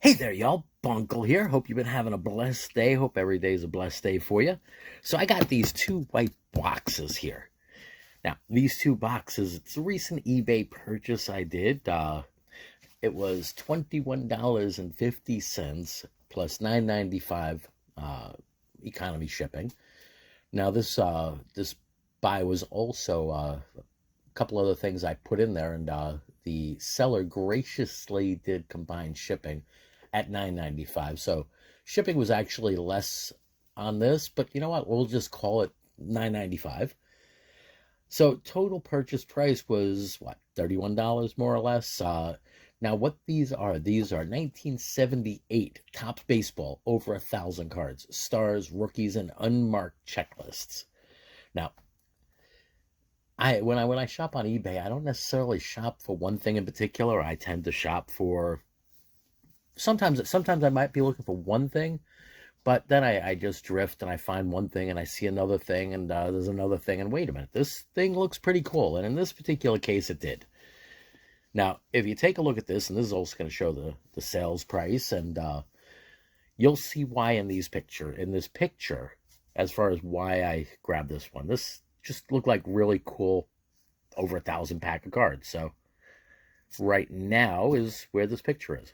Hey there, y'all. Bunkle here. Hope you've been having a blessed day. Hope every day is a blessed day for you. So I got these two white boxes here. Now, these two boxes, it's a recent eBay purchase I did. It was $21.50 plus $9.95 economy shipping. Now, this buy was also a couple other things I put in there, and the seller graciously did combined shipping at $9.95. So shipping was actually less on this, but you know what? We'll just call it $9.95. So total purchase price was what, $31 more or less. Now what these are 1978 Topps Baseball, over 1,000 cards, stars, rookies, and unmarked checklists. Now, when I shop on eBay, I don't necessarily shop for one thing in particular. I tend to shop for sometimes I might be looking for one thing, but then I just drift and I find one thing and I see another thing, and there's another thing, and wait a minute, this thing looks pretty cool. And in this particular case, it did. Now, if you take a look at this, and this is also going to show the sales price, and you'll see why in this picture, as far as why I grabbed this one. This just looked like really cool, over 1,000 pack of cards. So right now is where this picture is.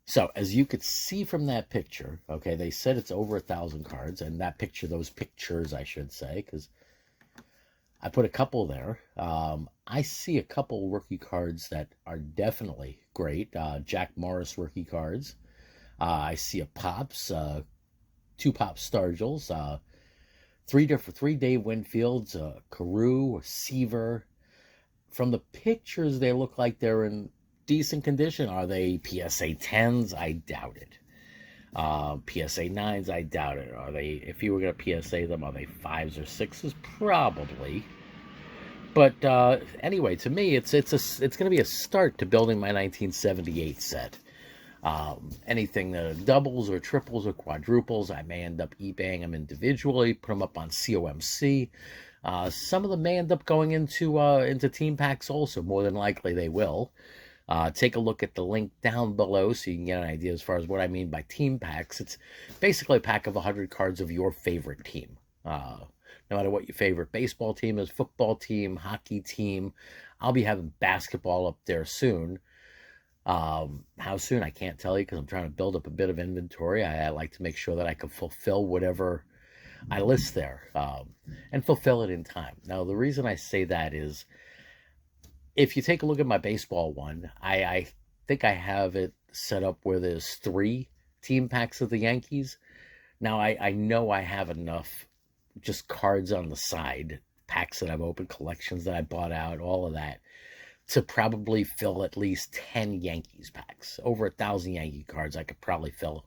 So as you could see from that picture, okay, they said it's over 1,000 cards, and that picture, those pictures, I should say, because I put a couple there. I see a couple rookie cards that are definitely great. Jack Morris rookie cards. I see a Pops, two Pops Stargels, three Dave Winfields, Carew, Seaver. From the pictures, they look like they're in decent condition. Are they PSA 10s? I doubt it. PSA 9s? I doubt it. Are they, if you were going to PSA them, are they 5s or 6s? Probably. But anyway, to me, it's going to be a start to building my 1978 set. Anything that are doubles or triples or quadruples, I may end up eBaying them individually, put them up on COMC. Some of them may end up going into team packs also. More than likely they will. Take a look at the link down below so you can get an idea as far as what I mean by team packs. It's basically a pack of 100 cards of your favorite team. No matter what your favorite baseball team is, football team, hockey team. I'll be having basketball up there soon. How soon, I can't tell you, because I'm trying to build up a bit of inventory. I like to make sure that I can fulfill whatever I list there, and fulfill it in time. Now, the reason I say that is, if you take a look at my baseball one, I think I have it set up where there's 3 team packs of the Yankees. Now, I know I have enough just cards on the side, packs that I've opened, collections that I bought out, all of that, to probably fill at least 10 Yankees packs. Over 1,000 Yankee cards I could probably fill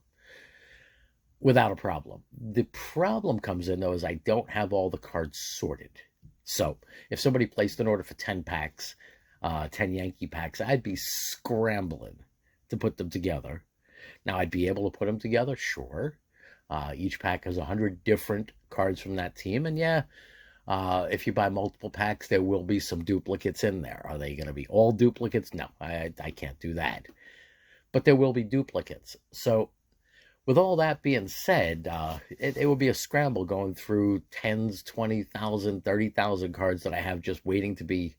without a problem. The problem comes in, though, is I don't have all the cards sorted. So if somebody placed an order for 10 packs, 10 Yankee packs, I'd be scrambling to put them together. Now, I'd be able to put them together, sure. Each pack has 100 different cards from that team, and yeah, if you buy multiple packs, there will be some duplicates in there. Are they going to be all duplicates? No, I can't do that. But there will be duplicates. So with all that being said, it will be a scramble going through 10s, 20,000, 30,000 cards that I have just waiting to be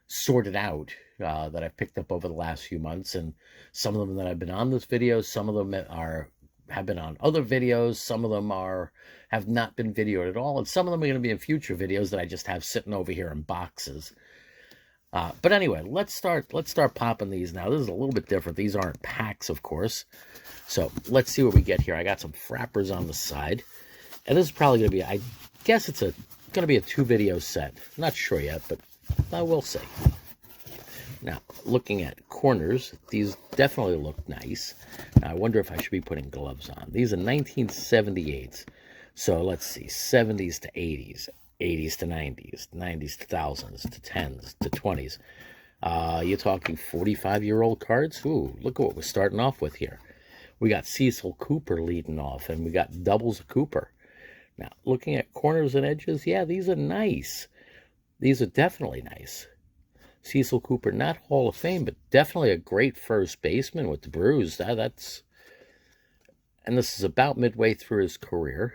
sorted out, that I've picked up over the last few months. And some of them that have been on this video, some of them have been on other videos, some of them have not been videoed at all, and some of them are going to be in future videos that I just have sitting over here in boxes. But anyway, let's start popping these now. This is a little bit different. These aren't packs, of course. So let's see what we get here. I got some frappers on the side, and this is probably going to be, I guess it's going to be a 2-video set. I'm not sure yet, but I will see. Now, looking at corners, these definitely look nice. Now, I wonder if I should be putting gloves on. These are 1978s. So let's see, 70s to 80s, 80s to 90s, 90s to 1000s, to 10s, to 20s. You're talking 45-year-old cards? Ooh, look at what we're starting off with here. We got Cecil Cooper leading off, and we got doubles of Cooper. Now, looking at corners and edges, yeah, these are nice. These are definitely nice. Cecil Cooper, not Hall of Fame, but definitely a great first baseman with the Brews. That's, and this is about midway through his career.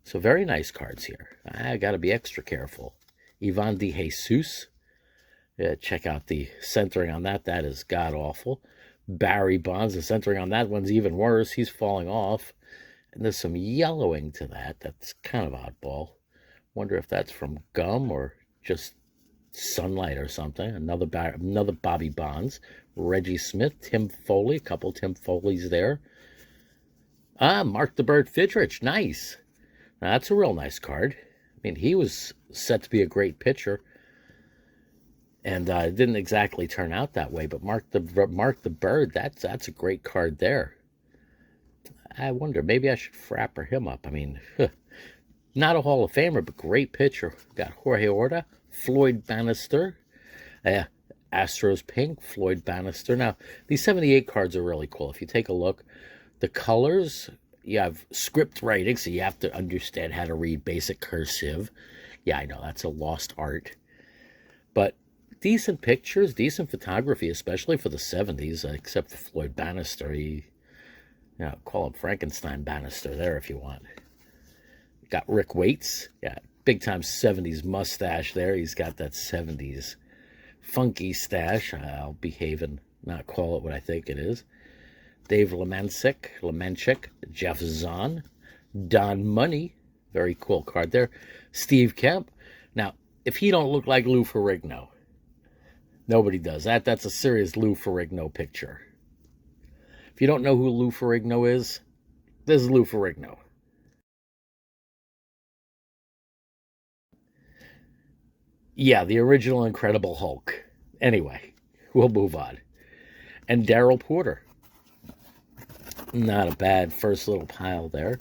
So very nice cards here. I got to be extra careful. Ivan de Jesus. Check out the centering on that. That is god-awful. Barry Bonds, the centering on that one's even worse. He's falling off. And there's some yellowing to that. That's kind of oddball. Wonder if that's from gum or just sunlight or something. Another Bobby Bonds. Reggie Smith, Tim Foley. A couple Tim Foleys there. Mark the Bird Fidrich. Nice. Now, that's a real nice card. I mean, he was set to be a great pitcher. And it didn't exactly turn out that way. But Mark the Bird, that's a great card there. I wonder, maybe I should frapper him up. I mean, not a Hall of Famer, but great pitcher. Got Jorge Orta, Floyd Bannister, Astros Pink, Floyd Bannister. Now, these 78 cards are really cool. If you take a look, the colors, you have script writing, so you have to understand how to read basic cursive. Yeah, I know, that's a lost art. But decent pictures, decent photography, especially for the 70s, except for Floyd Bannister. Call him Frankenstein Bannister there if you want. Got Rick Waits. Yeah, big-time 70s mustache there. He's got that 70s funky stash. I'll behave and not call it what I think it is. Dave Lemanchik, Jeff Zahn, Don Money. Very cool card there. Steve Kemp. Now, if he don't look like Lou Ferrigno, nobody does. That's a serious Lou Ferrigno picture. If you don't know who Lou Ferrigno is, this is Lou Ferrigno. Yeah, the original Incredible Hulk. Anyway, we'll move on. And Darryl Porter. Not a bad first little pile there.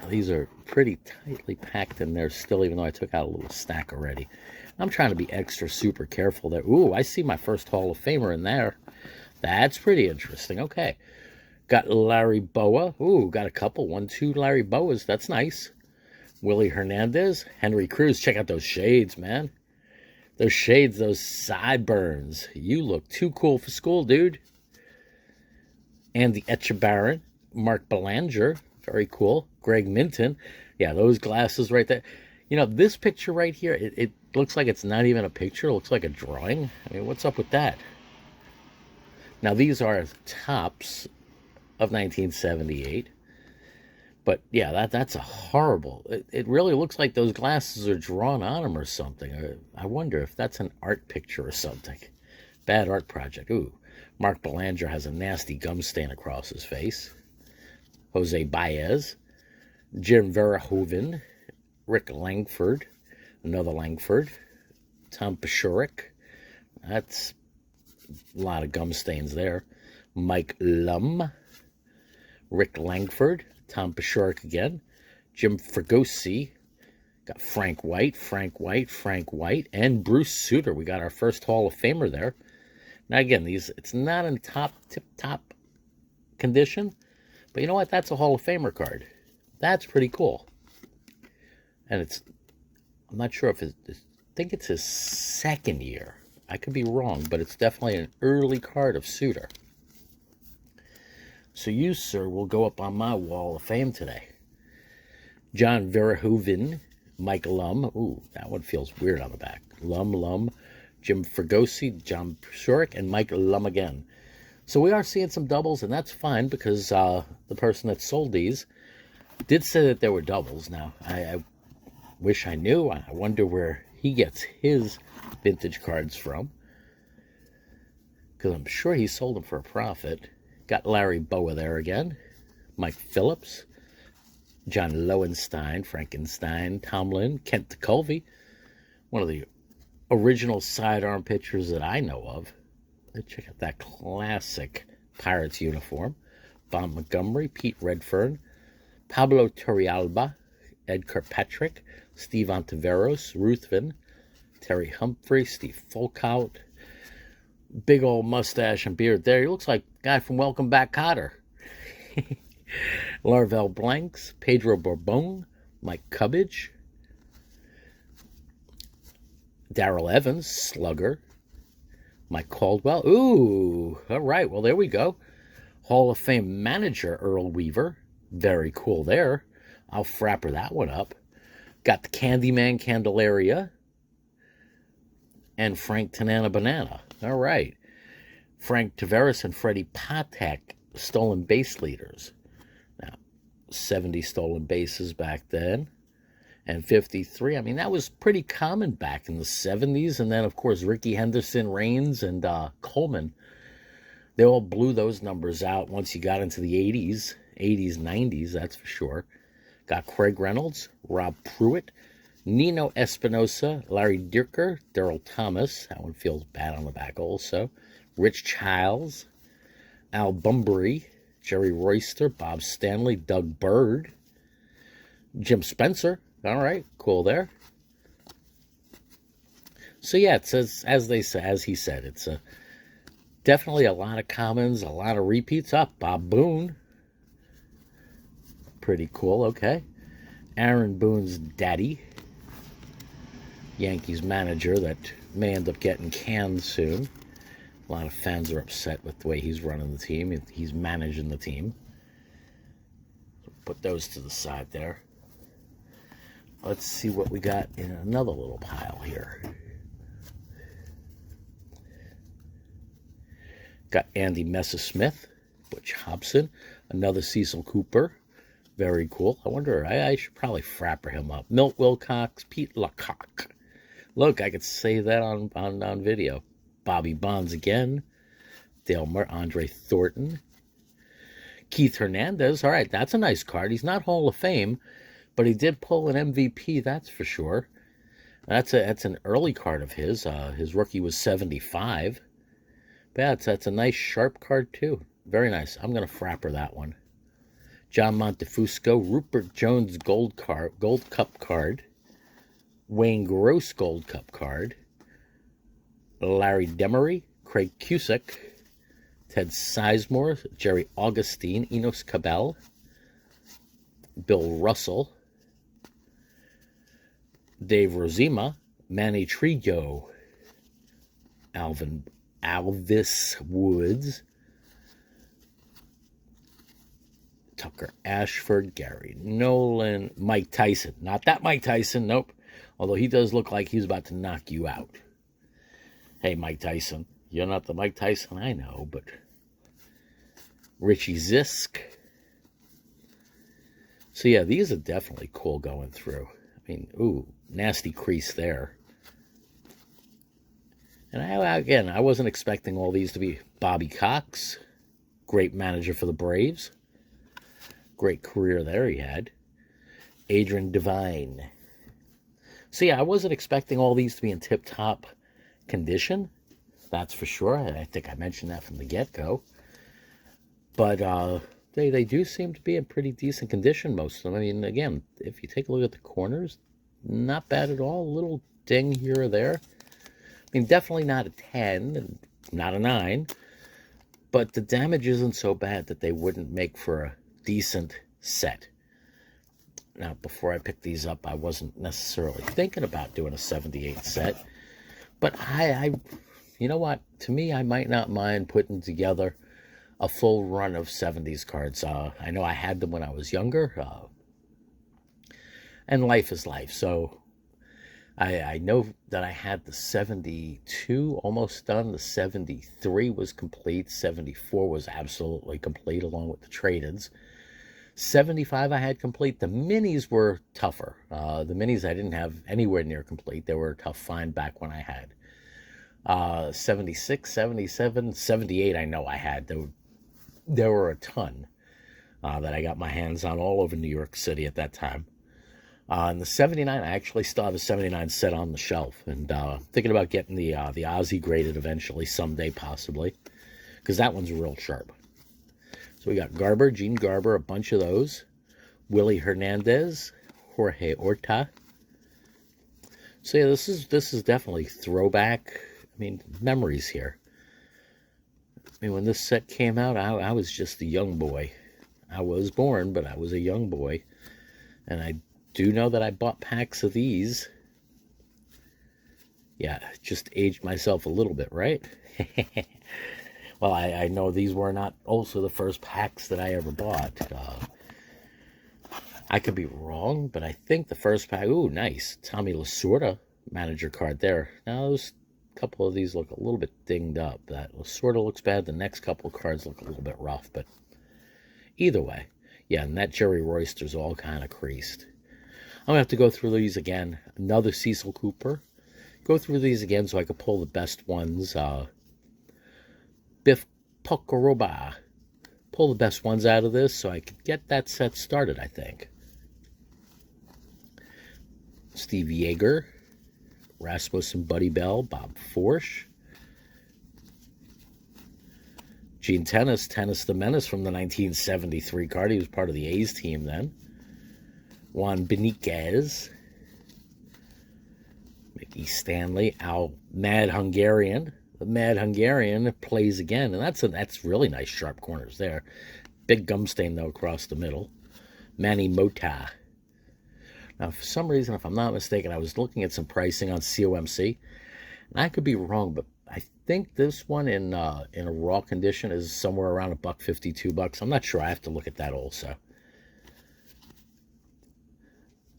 These are pretty tightly packed in there still, even though I took out a little stack already. I'm trying to be extra super careful there. Ooh, I see my first Hall of Famer in there. That's pretty interesting. Okay. Got Larry Boa. Ooh, got a couple. 1, 2 Larry Boas. That's nice. Willie Hernandez. Henry Cruz. Check out those shades, man. Those shades, those sideburns. You look too cool for school, dude. Andy Etchebarren. Mark Belanger. Very cool. Greg Minton. Yeah, those glasses right there. You know, this picture right here, it looks like it's not even a picture. It looks like a drawing. I mean, what's up with that? Now, these are tops of 1978. But, yeah, that's a horrible... It really looks like those glasses are drawn on them or something. I wonder if that's an art picture or something. Bad art project. Ooh, Mark Belanger has a nasty gum stain across his face. Jose Baez. Jim Verhoeven. Rick Langford. Another Langford. Tom Paciorek. That's a lot of gum stains there. Mike Lum. Rick Langford. Tom Paciorek again. Jim Fregosi. Got Frank White, and Bruce Sutter. We got our first Hall of Famer there. Now, again, it's not in tip-top condition, but you know what? That's a Hall of Famer card. That's pretty cool. And I'm not sure if I think it's his second year. I could be wrong, but it's definitely an early card of Sutter. So you, sir, will go up on my wall of fame today. John Verhoeven, Mike Lum. Ooh, that one feels weird on the back. Lum, Jim Fregosi, John Paciorek, and Mike Lum again. So we are seeing some doubles, and that's fine because the person that sold these did say that there were doubles. Now, I wish I knew. I wonder where he gets his vintage cards from, because I'm sure he sold them for a profit. Got Larry Boa there again. Mike Phillips. John Lowenstein, Frankenstein, Tomlin, Kent DeColvey. One of the original sidearm pitchers that I know of. Let's check out that classic Pirates uniform. Bob Montgomery, Pete Redfern, Pablo Torrealba, Ed Kirkpatrick, Steve Ontiveros, Ruthven, Terry Humphrey, Steve Folkout. Big old mustache and beard there. He looks like a guy from Welcome Back, Kotter. Larvel Blanks, Pedro Bourbon, Mike Cubbage, Darrell Evans, slugger. Mike Caldwell. Ooh, all right. Well, there we go. Hall of Fame manager Earl Weaver. Very cool there. I'll frapper that one up. Got the Candyman Candelaria. And Frank Tanana Banana. All right. Frank Tavares and Freddie Patek, stolen base leaders. Now, 70 stolen bases back then. And 53. I mean, that was pretty common back in the 70s. And then, of course, Ricky Henderson, Raines, and Coleman. They all blew those numbers out once you got into the 80s, 90s, that's for sure. Got Craig Reynolds, Rob Pruitt, Nino Espinosa, Larry Dierker, Darrell Thomas. That one feels bad on the back also. Rich Childs, Al Bunbury, Jerry Royster, Bob Stanley, Doug Bird, Jim Spencer. All right, cool there. So yeah, it says, as he said, it's definitely a lot of commons, a lot of repeats. Bob Boone. Pretty cool, okay. Aaron Boone's daddy. Yankees manager that may end up getting canned soon. A lot of fans are upset with the way he's running the team. He's managing the team. So put those to the side there. Let's see what we got in another little pile here. Got Andy Messersmith, Butch Hobson, another Cecil Cooper. Very cool. I wonder, I should probably frapper him up. Milt Wilcox, Pete LaCock. Look, I could say that on video. Bobby Bonds again. Dale Murray, Andre Thornton. Keith Hernandez. All right, that's a nice card. He's not Hall of Fame, but he did pull an MVP, that's for sure. That's an early card of his. His rookie was 75. But yeah, that's a nice sharp card too. Very nice. I'm going to frapper that one. John Montefusco, Rupert Jones Gold Cup card, Wayne Gross Gold Cup card, Larry Demery, Craig Cusick, Ted Sizemore, Jerry Augustine, Enos Cabell, Bill Russell, Dave Rozema, Manny Trillo, Alvis Woods, Tucker Ashford, Gary Nolan, Mike Tyson. Not that Mike Tyson, nope. Although he does look like he's about to knock you out. Hey, Mike Tyson. You're not the Mike Tyson I know, but Richie Zisk. So yeah, these are definitely cool going through. I mean, ooh, nasty crease there. And I wasn't expecting all these to be Bobby Cox. Great manager for the Braves. Great career there he had. Adrian Devine. So yeah, I wasn't expecting all these to be in tip-top condition. That's for sure. I think I mentioned that from the get-go. But they do seem to be in pretty decent condition, most of them. I mean, again, if you take a look at the corners, not bad at all. A little ding here or there. I mean, definitely not a 10, and not a 9. But the damage isn't so bad that they wouldn't make for a decent set. Now, before I picked these up, I wasn't necessarily thinking about doing a 78 set. But you know what? To me, I might not mind putting together a full run of 70s cards. I know I had them when I was younger. And life is life. So I know that I had the 72 almost done. The 73 was complete. 74 was absolutely complete along with the trade-ins. 75 I had complete. The minis were tougher. The minis I didn't have anywhere near complete. They were a tough find back when I had. 76, 77, 78 I know I had. There were a ton that I got my hands on all over New York City at that time. And the 79, I actually still have a 79 set on the shelf. And thinking about getting the Ozzy graded eventually, someday possibly. Because that one's real sharp. So we got Garber, Gene Garber, a bunch of those. Willie Hernandez, Jorge Orta. So yeah, this is definitely throwback. I mean, memories here. I mean, when this set came out, I was just a young boy. I was born, but I was a young boy. And I do know that I bought packs of these Yeah, just aged myself a little bit, right? Well, I know these were not also the first packs that I ever bought. I could be wrong, but I think the first pack, ooh, nice. Tommy Lasorda manager card there. Now, those couple of these look a little bit dinged up. That Lasorda looks bad. The next couple of cards look a little bit rough, but either way. Yeah, and that Jerry Royster's all kind of creased. I'm going to have to go through these again. Another Cecil Cooper. Go through these again so I could pull the best ones. Biff Pocoroba. Pull the best ones out of this so I could get that set started, I think. Steve Yeager, Rasmussen, Buddy Bell, Bob Forsch, Gene Tennis the Menace from the 1973 card. He was part of the A's team then. Juan Beniquez, Mickey Stanley, Al Mad Hungarian. The Mad Hungarian plays again, and that's really nice sharp corners there. Big gum stain though across the middle. Manny Mota. Now, for some reason, if I'm not mistaken, I was looking at some pricing on COMC, and I could be wrong, but I think this one in a raw condition is somewhere around $1.50, $2. I'm not sure. I have to look at that also.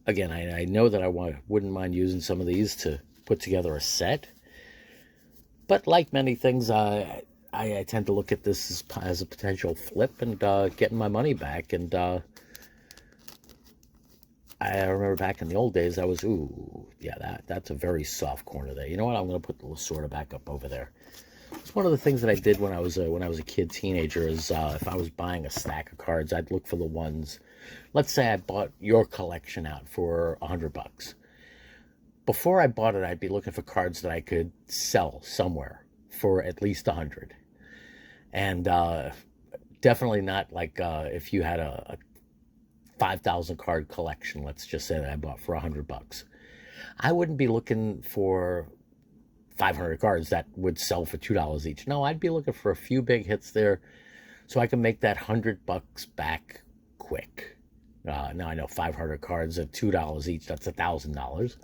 Again, I know that I wouldn't mind using some of these to put together a set, but like many things, I tend to look at this as a potential flip and getting my money back. And I remember back in the old days, I was, ooh, yeah, that's a very soft corner there. You know what? I'm going to put the Lasorda back up over there. It's one of the things that I did when I was a kid, teenager, is if I was buying a stack of cards, I'd look for the ones. Let's say I bought your collection out for $100. Before I bought it, I'd be looking for cards that I could sell somewhere for at least $100. And definitely not like if you had a 5,000 card collection, let's just say, that I bought for $100. I wouldn't be looking for 500 cards that would sell for $2 each. No, I'd be looking for a few big hits there so I can make that $100 back quick. Now I know 500 cards at $2 each, that's $1,000.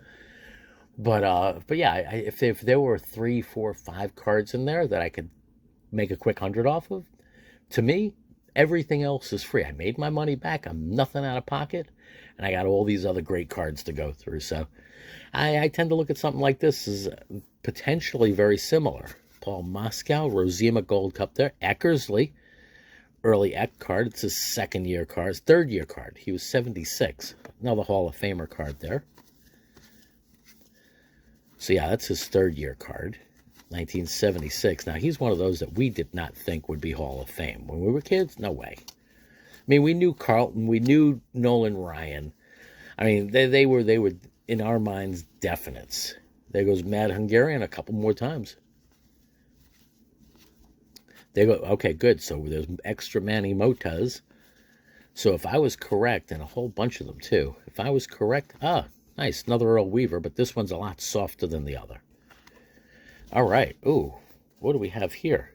But yeah, if there were 3, 4, 5 cards in there that I could make a quick 100 off of, to me, everything else is free. I made my money back. I'm nothing out of pocket. And I got all these other great cards to go through. So I tend to look at something like this as potentially very similar. Paul Moscow, Rosema Gold Cup there. Eckersley, early Eck card. It's his second-year card. Third-year card. He was 76. Another Hall of Famer card there. So yeah, that's his third-year card. 1976. Now, he's one of those that we did not think would be Hall of Fame. When we were kids, no way. I mean, we knew Carlton, we knew Nolan Ryan. I mean, they were in our minds definites. There goes Mad Hungarian a couple more times. There go. Okay, good. So there's extra Manny Motas. So if I was correct, and a whole bunch of them too, if I was correct, nice, another Earl Weaver, but this one's a lot softer than the other. All right. Ooh, what do we have here?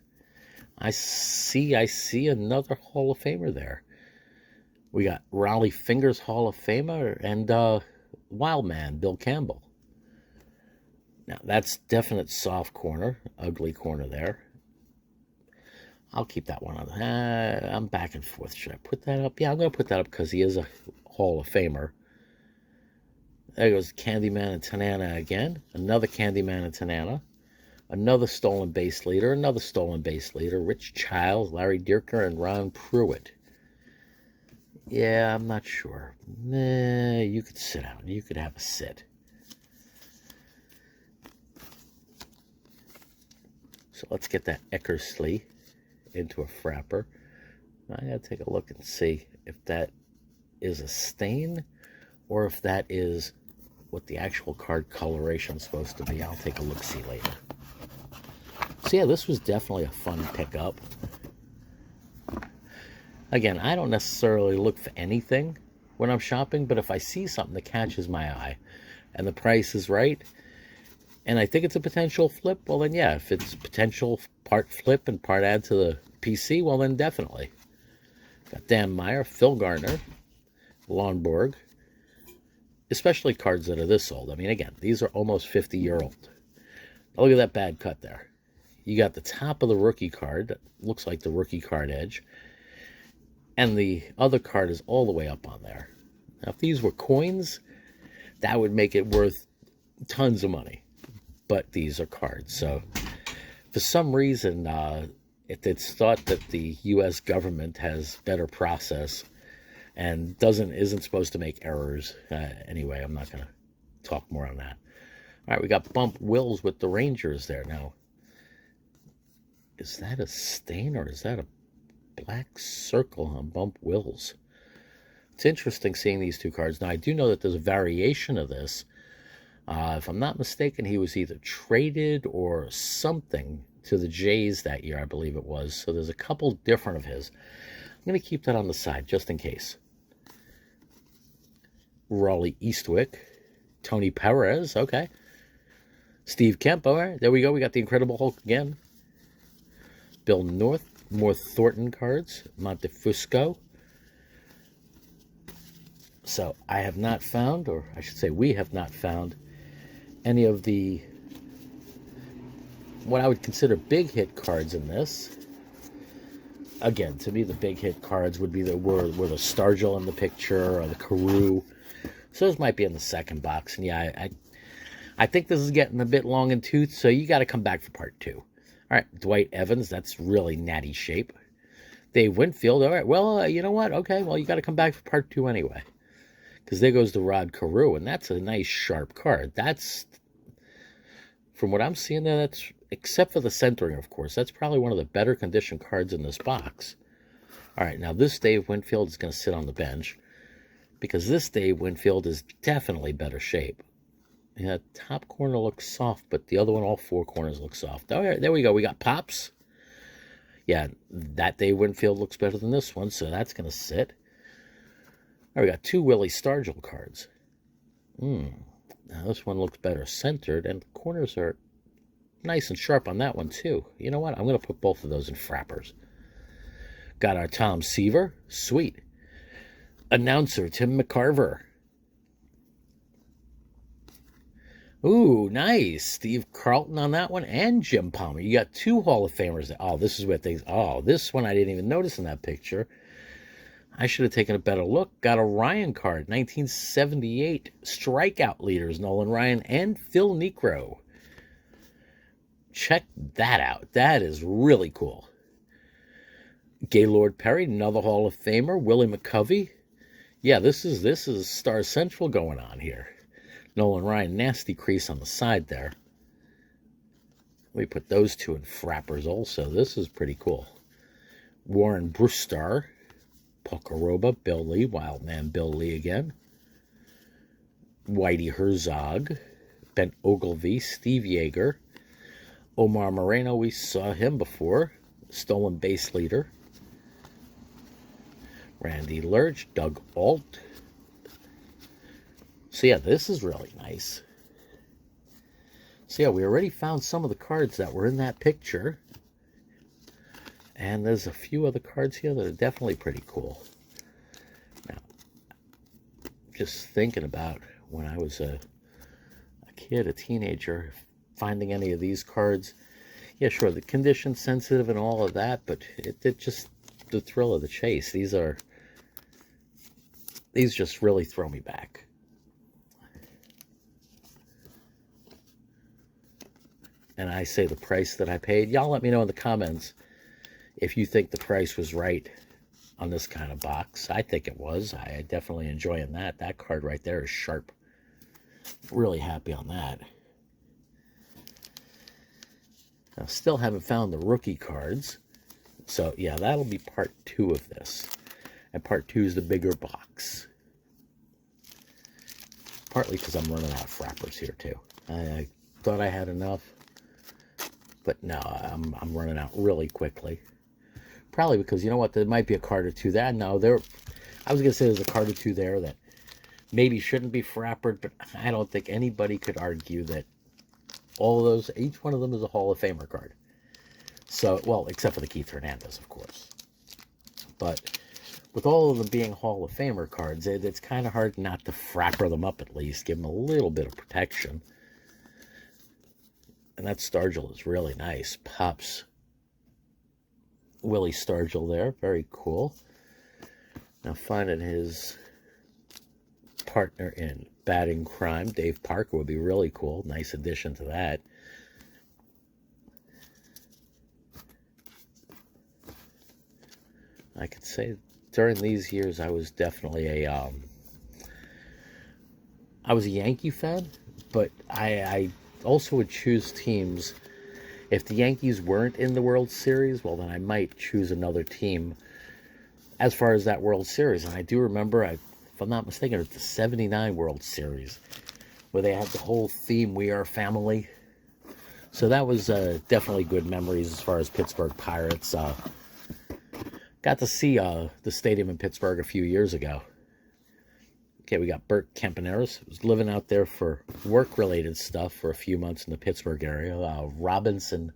I see another Hall of Famer there. We got Raleigh Fingers Hall of Famer and Wildman Bill Campbell. Now, that's definite soft corner, ugly corner there. I'll keep that one on. I'm back and forth. Should I put that up? Yeah, I'm going to put that up because he is a Hall of Famer. There goes Candyman and Tanana again. Another Candyman and Tanana. Another stolen base leader. Another stolen base leader. Rich Childs, Larry Dierker, and Ron Pruitt. Yeah, I'm not sure. You could sit down. You could have a sit. So let's get that Eckersley into a frapper. I gotta take a look and see if that is a stain or if that is what the actual card coloration is supposed to be. I'll take a look-see later. So yeah, this was definitely a fun pickup. Again, I don't necessarily look for anything when I'm shopping, but if I see something that catches my eye and the price is right, and I think it's a potential flip, well then yeah, if it's potential part flip and part add to the PC, well then definitely. Got Dan Meyer, Phil Garner, Lonborg, especially cards that are this old. I mean, again, these are almost 50-year-old. Look at that bad cut there. You got the top of the rookie card. That looks like the rookie card edge. And the other card is all the way up on there. Now, if these were coins, that would make it worth tons of money. But these are cards. So, for some reason, it's thought that the U.S. government has better process and isn't supposed to make errors. Anyway, I'm not going to talk more on that. All right, we got Bump Wills with the Rangers there. Now, is that a stain or is that a black circle on Bump Wills? It's interesting seeing these two cards. Now, I do know that there's a variation of this. If I'm not mistaken, he was either traded or something to the Jays that year, I believe it was. So there's a couple different of his. I'm going to keep that on the side just in case. Raleigh Eastwick. Tony Perez, okay. Steve Kemp, all right. There we go. We got the Incredible Hulk again. Bill North. More Thornton cards. Montefusco. So I have not found, or I should say we have not found, any of the, what I would consider big hit cards in this. Again, to me, the big hit cards would be were the Stargell in the picture or the Carew. So those might be in the second box. And yeah, I think this is getting a bit long in tooth, so you got to come back for part 2. All right, Dwight Evans, that's really natty shape. Dave Winfield, all right, well, you know what? Okay, well, you got to come back for part 2 anyway. Because there goes the Rod Carew, and that's a nice, sharp card. That's, from what I'm seeing there, that's, except for the centering, of course, that's probably one of the better condition cards in this box. All right, now this Dave Winfield is going to sit on the bench, because this Dave Winfield is definitely better shape. Yeah, top corner looks soft, but the other one, all 4 corners look soft. All right, there we go. We got Pops. Yeah, that Dave Winfield looks better than this one, so that's going to sit. All right, we got 2 Willie Stargell cards. Now this one looks better centered, and the corners are nice and sharp on that one, too. You know what? I'm going to put both of those in frappers. Got our Tom Seaver. Sweet. Announcer, Tim McCarver. Ooh, nice. Steve Carlton on that one, and Jim Palmer. You got 2 Hall of Famers there. Oh, this is where things... Oh, this one I didn't even notice in that picture. I should have taken a better look. Got a Ryan card. 1978 strikeout leaders, Nolan Ryan and Phil Niekro. Check that out. That is really cool. Gaylord Perry, another Hall of Famer. Willie McCovey. Yeah, this is Star Central going on here. Nolan Ryan, nasty crease on the side there. We put those 2 in frappers also. This is pretty cool. Warren Brewstar. Puckaroba, Bill Lee, Wildman Bill Lee again. Whitey Herzog, Ben Ogilvy, Steve Yeager, Omar Moreno, we saw him before, stolen base leader. Randy Lurch, Doug Alt. So yeah, this is really nice. So yeah, we already found some of the cards that were in that picture. And there's a few other cards here that are definitely pretty cool. Now, just thinking about when I was a kid, a teenager, finding any of these cards. Yeah, sure, the condition sensitive and all of that, but it just, the thrill of the chase. These just really throw me back. And I say the price that I paid. Y'all let me know in the comments if you think the price was right on this kind of box. I think it was. I definitely enjoying that. That card right there is sharp. Really happy on that. I still haven't found the rookie cards. So, yeah, that'll be part 2 of this. And part 2 is the bigger box. Partly because I'm running out of frappers here, too. I thought I had enough. But no, I'm running out really quickly. Probably because, you know what, there might be a card or 2 there. No, I was going to say there's a card or 2 there that maybe shouldn't be frappered, but I don't think anybody could argue that all of those, each one of them is a Hall of Famer card. So, well, except for the Keith Hernandez, of course. But with all of them being Hall of Famer cards, it's kind of hard not to frapper them up at least, give them a little bit of protection. And that Stargell is really nice. Pops Willie Stargell there. Very cool. Now finding his partner in batting crime, Dave Parker, would be really cool. Nice addition to that. I could say during these years I was definitely I was a Yankee fan, but I also would choose teams. If the Yankees weren't in the World Series, well, then I might choose another team as far as that World Series. And I do remember, if I'm not mistaken, it was the 79 World Series where they had the whole theme, We Are Family. So that was definitely good memories as far as Pittsburgh Pirates. Got to see the stadium in Pittsburgh a few years ago. Okay, we got Bert Campaneris, who's living out there for work-related stuff for a few months in the Pittsburgh area. Robinson,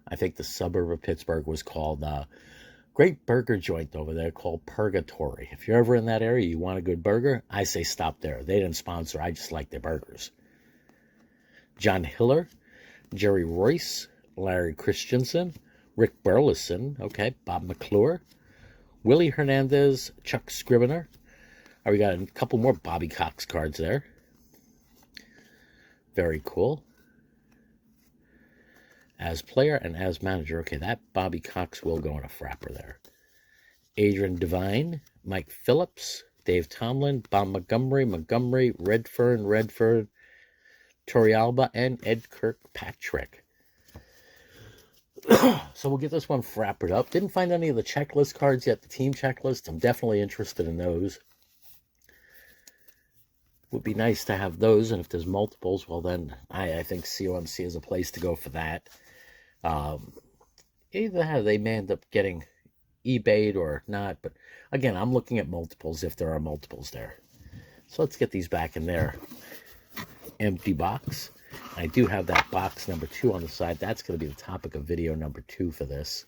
I think the suburb of Pittsburgh, was called great burger joint over there called Purgatory. If you're ever in that area, you want a good burger, I say stop there. They didn't sponsor, I just like their burgers. John Hiller, Jerry Royce, Larry Christensen, Rick Burleson, okay, Bob McClure, Willie Hernandez, Chuck Scrivener. We got a couple more Bobby Cox cards there. Very cool. As player and as manager. Okay, that Bobby Cox will go in a frapper there. Adrian Devine, Mike Phillips, Dave Tomlin, Bob Montgomery, Redford, Torrealba, and Ed Kirkpatrick. So we'll get this one frappered up. Didn't find any of the checklist cards yet, the team checklist. I'm definitely interested in those. Would be nice to have those, and if there's multiples, well then I think COMC is a place to go for that. Either how they may end up getting eBayed or not, but again, I'm looking at multiples if there are multiples there. So let's get these back in there. Empty box. I do have that box number 2 on the side. That's going to be the topic of video number 2 for this.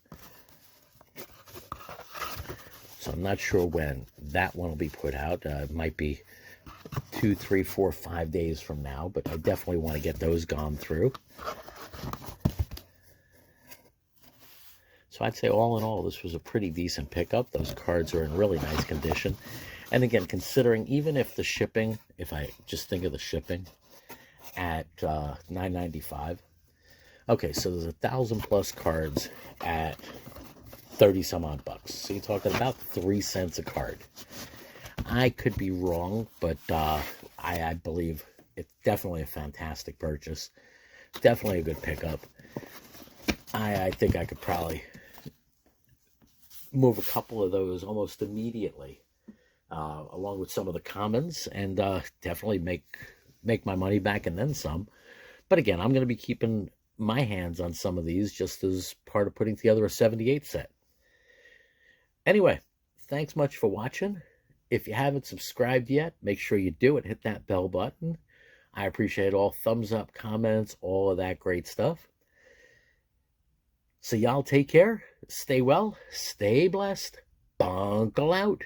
So I'm not sure when that one will be put out. It might be 2, 3, 4, 5 days from now, but I definitely want to get those gone through. So I'd say all in all, this was a pretty decent pickup. Those cards are in really nice condition. And again, considering even if the shipping, if I just think of the shipping at $9.95. Okay, so there's 1,000+ cards at 30 some odd bucks. So you're talking about 3 cents a card. I could be wrong, but I believe it's definitely a fantastic purchase. Definitely a good pickup. I think I could probably move a couple of those almost immediately, along with some of the commons, and definitely make my money back and then some. But again, I'm going to be keeping my hands on some of these just as part of putting together a 78 set. Anyway, thanks much for watching. If you haven't subscribed yet, make sure you do it. Hit that bell button. I appreciate all thumbs up, comments, all of that great stuff. So y'all take care. Stay well. Stay blessed. Bunkle out.